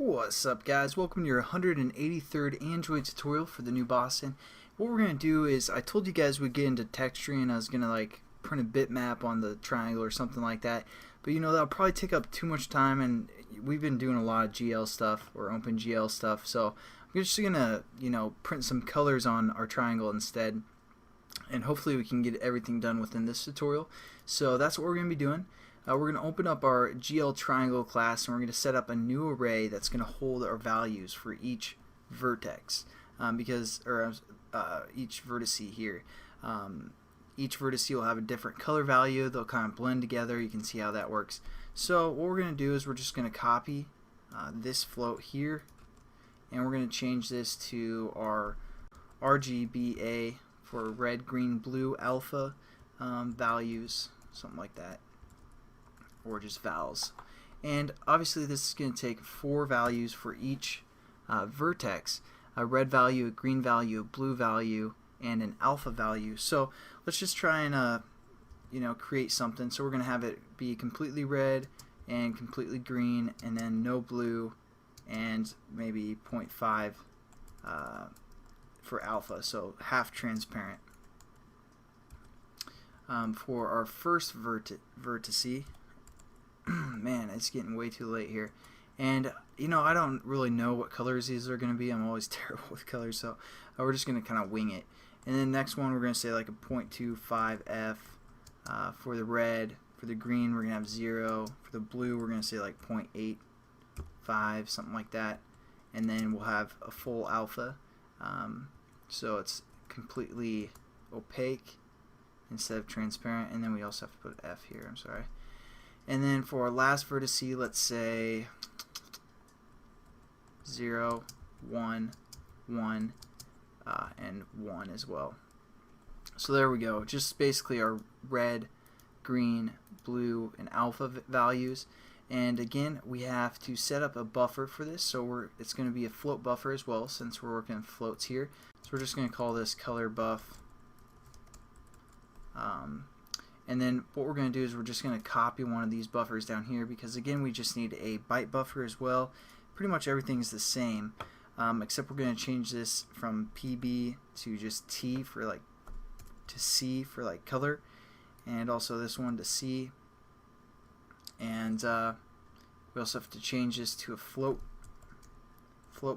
What's up, guys? Welcome to your 183rd Android tutorial for the new Boston. What we're going to do is, I told you guys we'd get into texturing. I was going to like print a bitmap on the triangle or something like that, but you know, that'll probably take up too much time, and we've been doing a lot of GL stuff or OpenGL stuff, so I'm just going to, print some colors on our triangle instead, and hopefully we can get everything done within this tutorial. So that's what we're going to be doing. We're going to open up our GL triangle class, and we're going to set up a new array that's going to hold our values for each vertex, each vertice here. Each vertice will have a different color value. They'll kind of blend together. You can see how that works. So what we're going to do is we're just going to copy this float here, and we're going to change this to our RGBA for red, green, blue, alpha values, something like that, or just vals. And obviously this is going to take 4 values for each vertex: a red value, a green value, a blue value, and an alpha value. So let's just try and create something. So we're going to have it be completely red and completely green, and then no blue, and maybe 0.5 for alpha, so half transparent. For our first vertice, man, it's getting way too late here, and I don't really know what colors these are going to be. I'm always terrible with colors, so we're just going to kind of wing it. And then next one, we're going to say like a 0.25 F for the red. For the green, we're going to have 0. For the blue, we're going to say like 0.85, something like that. And then we'll have a full alpha, so it's completely opaque instead of transparent. And then we also have to put F here, I'm sorry. And then for our last vertice, let's say 0, 1, 1, and 1 as well. So there we go. Just basically our red, green, blue, and alpha values. And again, we have to set up a buffer for this. So it's going to be a float buffer as well, since we're working in floats here. So we're just going to call this color buff. And then what we're going to do is we're just going to copy one of these buffers down here, because again, we just need a byte buffer as well. Pretty much everything is the same, except we're going to change this from PB to just T for like to C for like color, and also this one to C. And we also have to change this to a float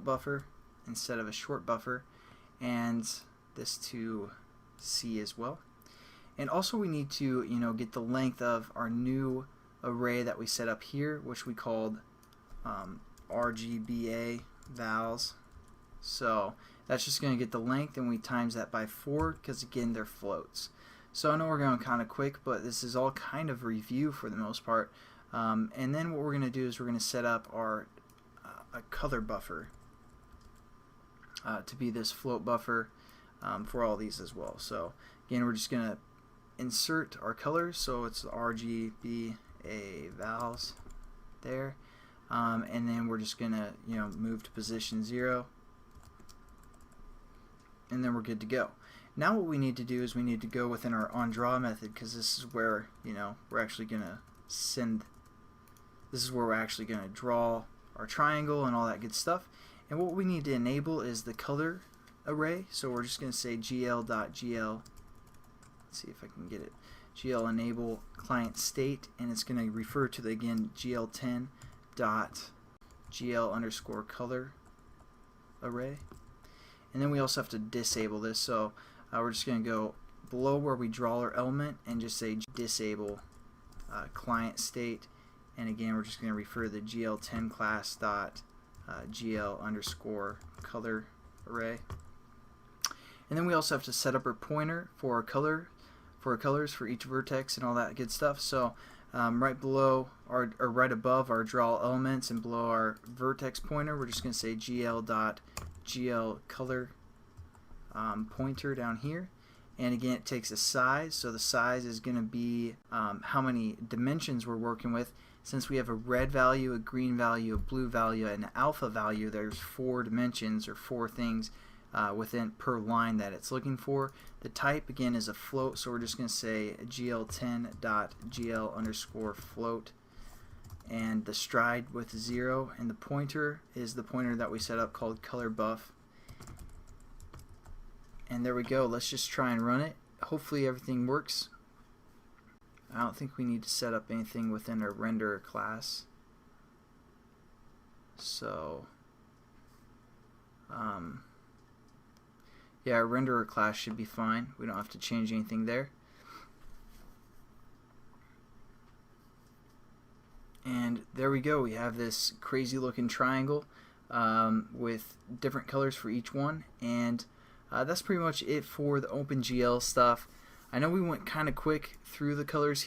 buffer instead of a short buffer, and this to C as well. And also we need to get the length of our new array that we set up here, which we called RGBA vals. So that's just going to get the length, and we times that by 4, because again, they're floats. So I know we're going kind of quick, but this is all kind of review for the most part. And then what we're going to do is we're going to set up our a color buffer to be this float buffer for all these as well. So again, we're just going to insert our colors, so it's RGBA vals there, and then we're just gonna move to position 0, and then we're good to go. Now what we need to do is we need to go within our onDraw method, because this is where we're actually gonna draw our triangle and all that good stuff. And what we need to enable is the color array, so we're just gonna say gl.gl, see if I can get it, GL enable client state, and it's going to refer to the again GL10 dot GL underscore color array. And then we also have to disable this, so we're just going to go below where we draw our element and just say disable client state, and again we're just going to refer to the GL10 class dot GL underscore color array. And then we also have to set up our pointer for our colors for each vertex and all that good stuff. So right below or right above our draw elements and below our vertex pointer, we're just going to say gl.gl color pointer down here. And again, it takes a size, so the size is going to be how many dimensions we're working with. Since we have a red value, a green value, a blue value, and an alpha value, there's 4 dimensions or 4 things within per line that it's looking for. The type again is a float, so we're just going to say gl10.gl underscore float, and the stride with 0, and the pointer is the pointer that we set up called color buff. And there we go. Let's just try and run it. Hopefully everything works. I don't think we need to set up anything within our renderer class. So yeah, our renderer class should be fine. We don't have to change anything there. And there we go. We have this crazy looking triangle with different colors for each one, and that's pretty much it for the OpenGL stuff. I know we went kind of quick through the colors